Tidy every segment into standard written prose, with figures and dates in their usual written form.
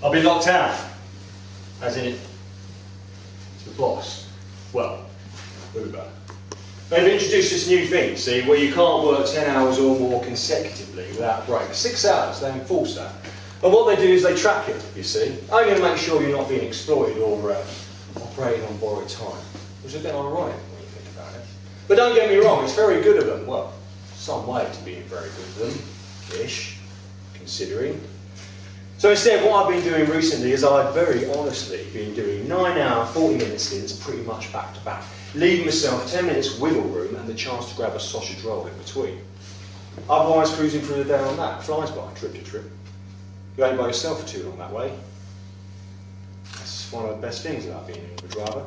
I've been locked out. As in it, the boss. Well, Uber. They've introduced this new thing, see, where you can't work 10 hours or more consecutively without a break. 6 hours, they enforce that. And what they do is they track it, you see. Only to make sure you're not being exploited or operating on borrowed time. Which is a bit ironic when you think about it. But don't get me wrong, it's very good of them. Well, some way to being very good of them, ish, considering. So instead, what I've been doing recently is I've very honestly been doing 9-hour, 40-minute stints pretty much back to back, leaving myself 10 minutes wiggle room and the chance to grab a sausage roll in between. Otherwise, cruising through the day on that flies by, trip to trip. You ain't by yourself for too long that way. That's one of the best things about being an Uber driver.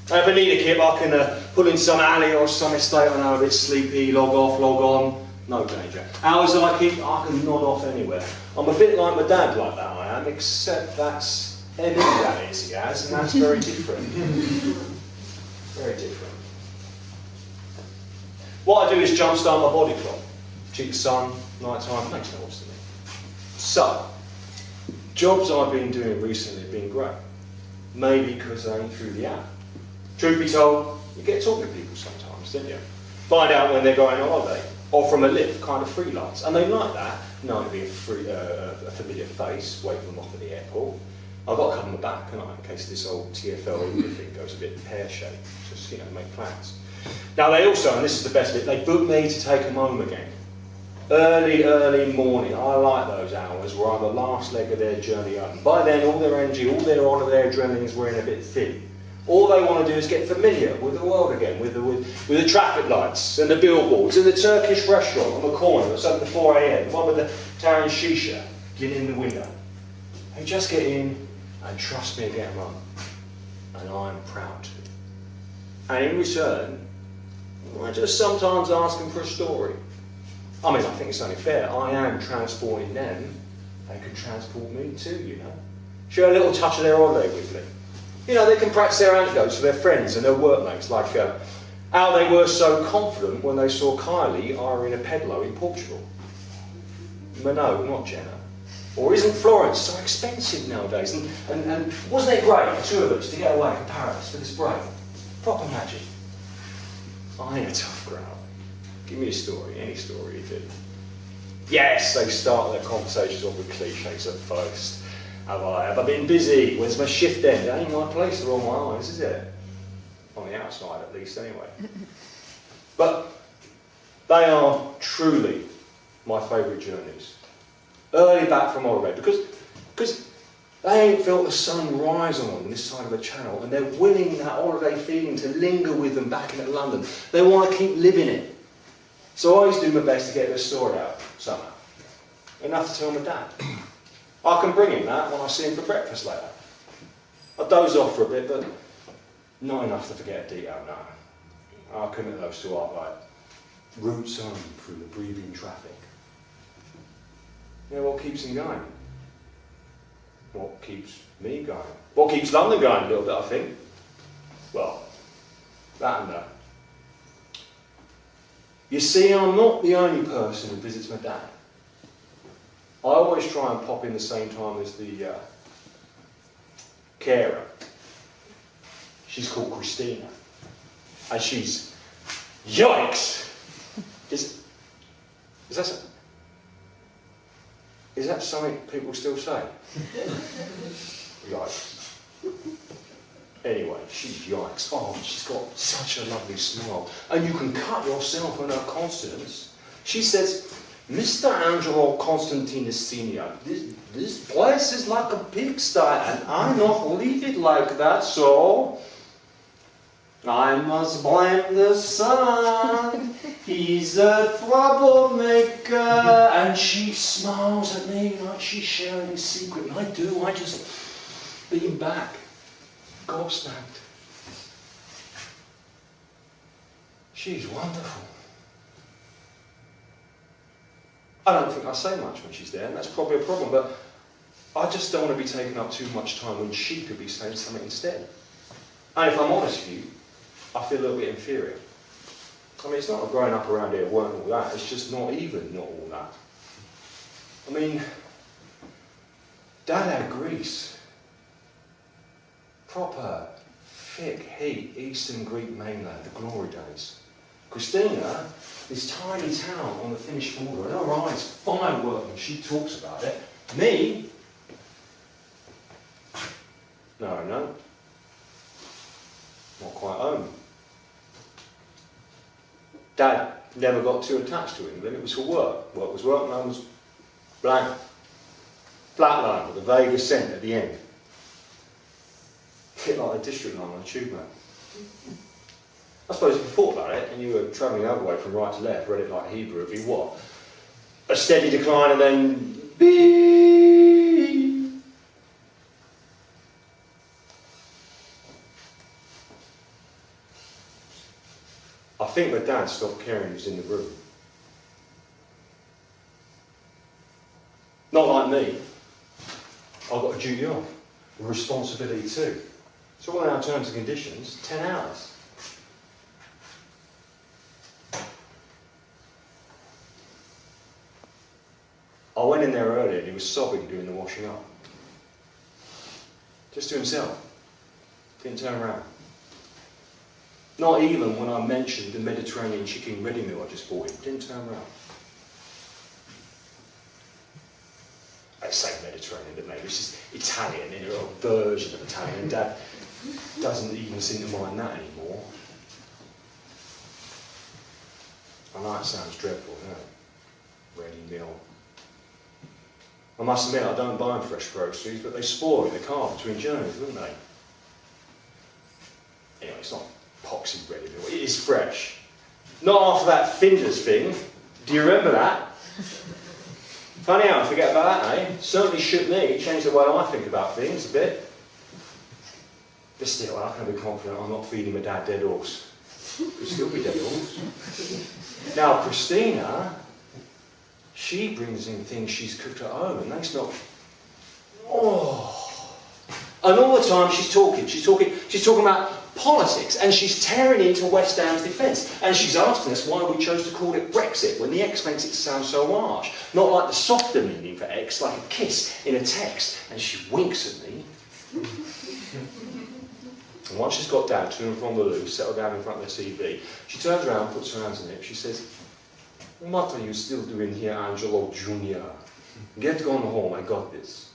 And if I need a kip, I can pull in some alley or some estate I know a bit sleepy, log off, log on. No danger. Hours that I keep, I can nod off anywhere. I'm a bit like my dad like that, I am, except that's Erin that is he has, and that's very different. Very different. What I do is jumpstart my body clock. Cheap sun, night time, makes no odds to me. So, jobs I've been doing recently have been great. Maybe because they ain't through the app. Truth be told, you get talking to people sometimes, don't you? Find out when they're going on holiday. Or from a lift, kind of freelance. And they like that, knowing to be a familiar face, waiting them off at the airport. I've got to cover my back, haven't I, in case this old TFL Uber thing goes a bit pear-shaped. Just, you know, make plans. Now they also, and this is the best bit, they book me to take them home again. Early morning. I like those hours where I'm the last leg of their journey home. By then, all their energy, all their adrenaline is wearing a bit thin. All they want to do is get familiar with the world again, with the traffic lights and the billboards and the Turkish restaurant on the corner that's open at 4 AM, the one with the Taran Shisha, get in the window. They just get in and trust me and get them home. And I'm proud to. And in return, I just sometimes ask them for a story. I mean, I think it's only fair. I am transporting them. They can transport me too, you know. Share a little touch of their holiday with me. You know, they can practice their anecdotes for their friends and their workmates, like how they were so confident when they saw Kylie hiring a peddler in Portugal. But no, not Jenna. Or isn't Florence so expensive nowadays? And wasn't it great, the two of us, to get away from Paris for this break? Proper magic. I ain't a tough crowd. Give me a story, any story you do. Yes, they start their conversations off with cliches at first. Have I been busy? When's my shift end? It ain't my place or all my eyes, is it? On the outside, at least, anyway. But they are truly my favourite journeys. Early back from holiday, because they ain't felt the sun rise on them this side of the channel, and they're willing that holiday feeling to linger with them back in London. They want to keep living it. So I always do my best to get their story out somehow. Enough to tell my dad. I can bring him that when I see him for breakfast later. I doze off for a bit, but not enough to forget a detail, no. I'll commit those to art like routes home through the breathing traffic. Yeah, what keeps him going? What keeps me going? What keeps London going a little bit, I think? Well, that and that. You see, I'm not the only person who visits my dad. I always try and pop in the same time as the carer. She's called Christina. And she's, yikes! Is that something people still say? Yikes. Anyway, she's yikes. Oh, she's got such a lovely smile. And you can cut yourself on her consonants. She says, Mr. Angelo Constantinus Senior, this place is like a pigsty, and I not leave it like that, so I must blame the sun. He's a troublemaker. And she smiles at me like she's sharing a secret. And I just beam back, gobsmacked. She's wonderful. I don't think I say much when she's there, and that's probably a problem, but I just don't want to be taking up too much time when she could be saying something instead. And if I'm honest with you, I feel a little bit inferior. I mean, it's not growing up around here weren't all that, it's just not all that. I mean, Dad had grease. Proper, thick heat, Eastern Greek mainland, the glory days. Christina, this tiny town on the Finnish border, and her eyes, fine work when she talks about it. Me? No, not quite home. Dad never got too attached to England, it was for work. Work was work, and I was blank. Flat line with a vague accent at the end. A bit like a district line on a tube map. I suppose if you thought about it, and you were travelling the other way from right to left, read it like Hebrew, it'd be what? A steady decline and then beep. I think my dad stopped caring who's in the room. Not like me. I've got a duty off, a responsibility too. So all in our terms and conditions, 10 hours. I went in there earlier and he was sobbing doing the washing up. Just to himself. Didn't turn around. Not even when I mentioned the Mediterranean chicken ready meal I just bought him. Didn't turn around. I say Mediterranean, but maybe it's just Italian, in a version of Italian. And Dad doesn't even seem to mind that anymore. I know it sounds dreadful, isn't it? Ready meal. I must admit, I don't buy them fresh groceries, but they spoil in the car between journeys, wouldn't they? Anyway, it's not poxy ready meal. It is fresh. Not after that Finders thing. Do you remember that? Funny how I forget about that, eh? Certainly shook me. It changed the way I think about things a bit. But still, I can be confident I'm not feeding my dad dead horse. Could still be dead horse. Now, Christina, she brings in things she's cooked at home, and that's not. Oh. And all the time she's talking about politics, and she's tearing into West Ham's defence, and she's asking us why we chose to call it Brexit when the X makes it sound so harsh. Not like the softer meaning for X, like a kiss in a text, and she winks at me. And once she's got Dad to and from the loo, settled down in front of the TV, she turns around, puts her hands on it, she says, "What are you still doing here, Angelo Jr.? Get gone home, I got this."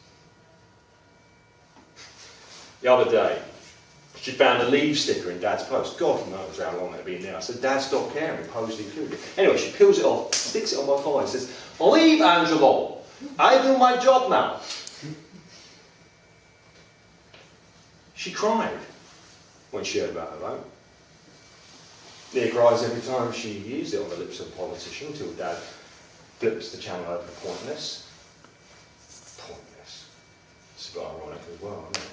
The other day, she found a leave sticker in Dad's post. God knows how long they'd been there. I said, "Dad, stop caring," posed included. Anyway, she peels it off, sticks it on my thigh and says, "Leave, Angelo. I do my job now." She cried when she heard about her vote. Leah cries every time she hears it on the lips of a politician, until Dad flips the channel over to pointless. Pointless. It's a bit ironic as well, isn't it?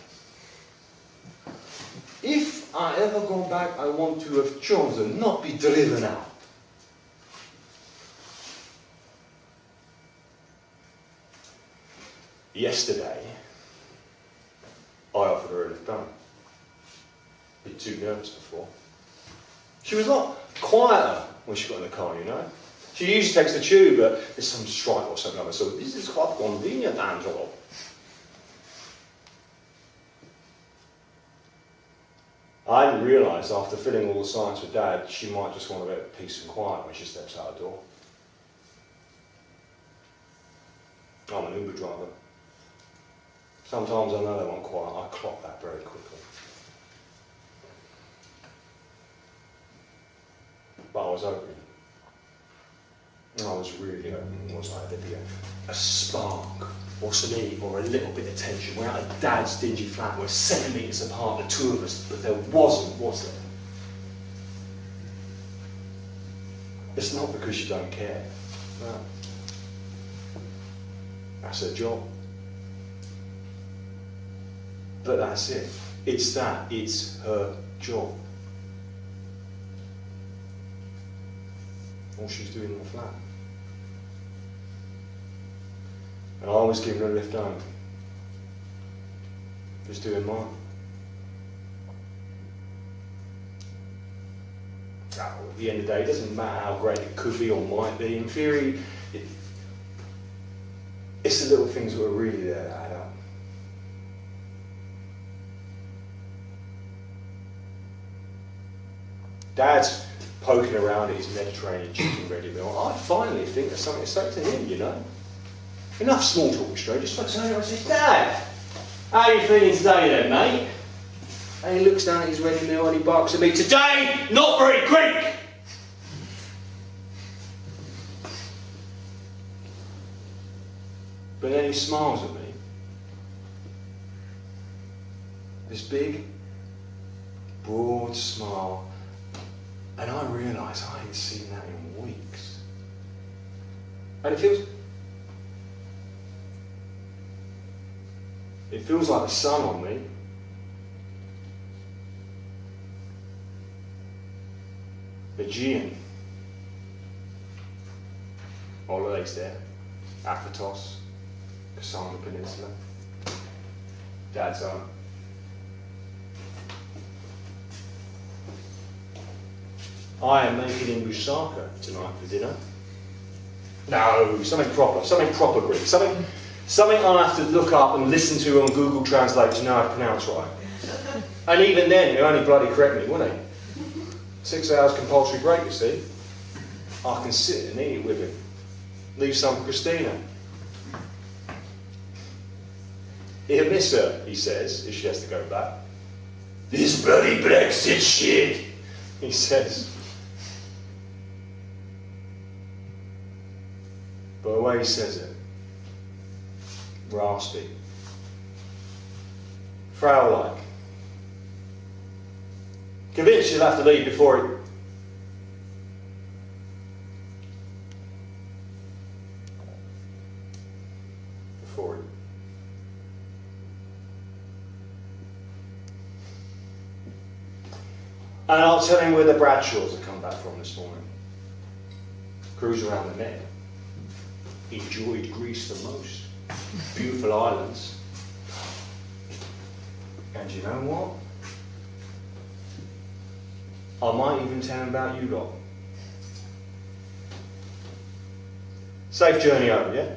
If I ever go back, I want to have chosen, not be driven out. Yesterday, I offered her a lift home. A bit too nervous before. She was a lot quieter when she got in the car, you know. She usually takes the tube, but there's some strike or something like that. So this is quite convenient, Angelo. I hadn't realised after filling all the signs with Dad, she might just want a bit of peace and quiet when she steps out the door. I'm an Uber driver. Sometimes I know they want quiet. I clock that very quickly. But I was hoping. I was really hoping, was I? There'd be a spark, or some heat, or a little bit of tension. We're out of Dad's dingy flat, we're centimetres apart, the two of us, but there wasn't, was there? It's not because you don't care. No. That's her job. But that's it. It's that. It's her job. All she's doing in the flat. And I was giving her a lift home. Just doing mine. At the end of the day, it doesn't matter how great it could be or might be. In theory, it's the little things that are really there that add up. Dad's poking around at his Mediterranean chicken ready meal. I finally think there's something to say to him, you know. Enough small talk, straight. Just looks at him and says, Dad, how are you feeling today then, mate? And he looks down at his ready meal and he barks at me, today, not very quick! But then he smiles at me. This big, broad smile. And I realise I ain't seen that in weeks. And it feels like the sun on me. Aegean. Holidays there. Aphatos. Cassandra Peninsula. Dad's home. I am making him moussaka tonight for dinner. No, something proper Greek. Something I'll have to look up and listen to on Google Translate to know how to pronounce right. And even then, he'll only bloody correct me, won't he? 6 hours compulsory break, you see. I can sit and eat with him. Leave some for Christina. He'll miss her, he says, if she has to go back. This bloody Brexit shit, he says. But the way he says it, raspy, Frau-like. Convinced she'll have to leave before he... And I'll tell him where the Bradshaws have come back from this morning. Cruise around the Med. Enjoyed Greece the most. Beautiful islands. And you know what? I might even tell him about you lot. Safe journey home, yeah?